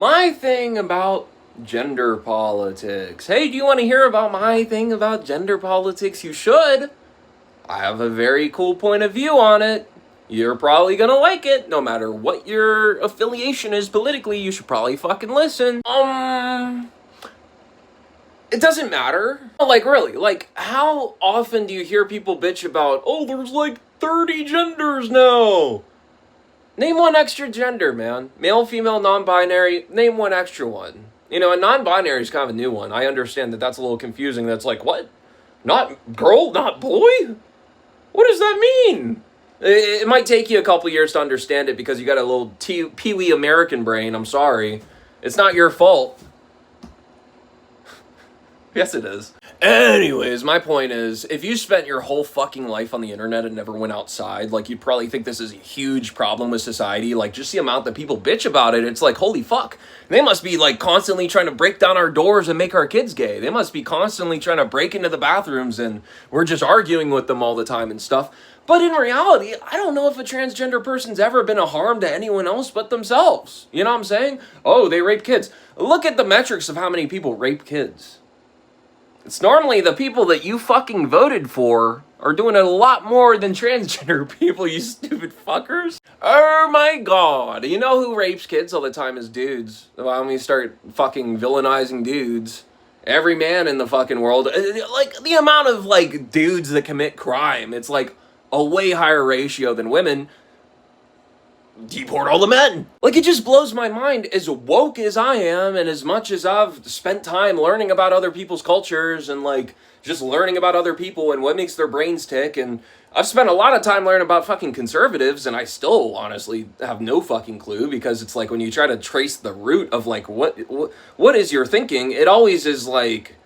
My thing about gender politics. Hey, do you want to hear about my thing about gender politics? You should. I have a very cool point of view on it. You're probably gonna like it, no matter what your affiliation is politically. You should probably fucking listen. It doesn't matter. Like, really, like, how often do you hear people bitch about, oh, there's like 30 genders now? Name one extra gender, man. Male, female, non-binary, name one extra one. You know, a non-binary is kind of a new one. I understand that that's a little confusing. That's like, what? Not girl, not boy? What does that mean? It might take you a couple years to understand it because you got a little Pee-wee American brain. I'm sorry. It's not your fault. Yes, it is. Anyways, my point is, if you spent your whole fucking life on the internet and never went outside, like, you'd probably think this is a huge problem with society. Like, just the amount that people bitch about it, it's like, holy fuck. They must be, like, constantly trying to break down our doors and make our kids gay. They must be constantly trying to break into the bathrooms and we're just arguing with them all the time and stuff. But in reality, I don't know if a transgender person's ever been a harm to anyone else but themselves. You know what I'm saying? Oh, they rape kids. Look at the metrics of how many people rape kids. It's normally the people that you fucking voted for are doing it a lot more than transgender people, you stupid fuckers. Oh my god. You know who rapes kids all the time is dudes. Why don't we start fucking villainizing dudes? Every man in the fucking world. Like, the amount of, like, dudes that commit crime, it's like a way higher ratio than women. Deport all the men. Like, it just blows my mind, as woke as I am and as much as I've spent time learning about other people's cultures and, like, just learning about other people and what makes their brains tick, and I've spent a lot of time learning about fucking conservatives, and I still honestly have no fucking clue, because it's like when you try to trace the root of, like, what is your thinking, it always is like,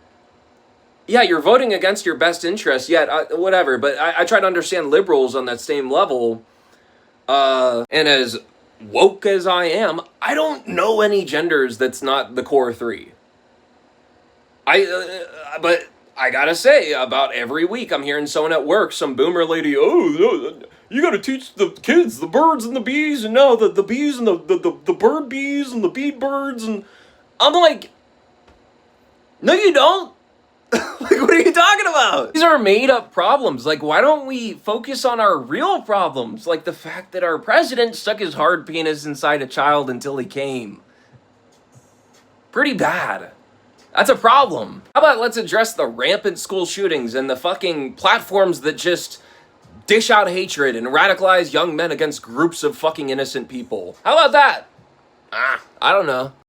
yeah, you're voting against your best interest, yet whatever, but I try to understand liberals on that same level. And as woke as I am, I don't know any genders that's not the core three. But I gotta say, about every week I'm hearing someone at work, some boomer lady, oh, you gotta teach the kids the birds and the bees, and now the bees and the bird bees and the bee birds, and I'm like, no you don't. Like, what are you talking about? These are made up problems. Like, why don't we focus on our real problems? Like the fact that our president stuck his hard penis inside a child until he came. Pretty bad. That's a problem. How about let's address the rampant school shootings and the fucking platforms that just dish out hatred and radicalize young men against groups of fucking innocent people? How about that? I don't know.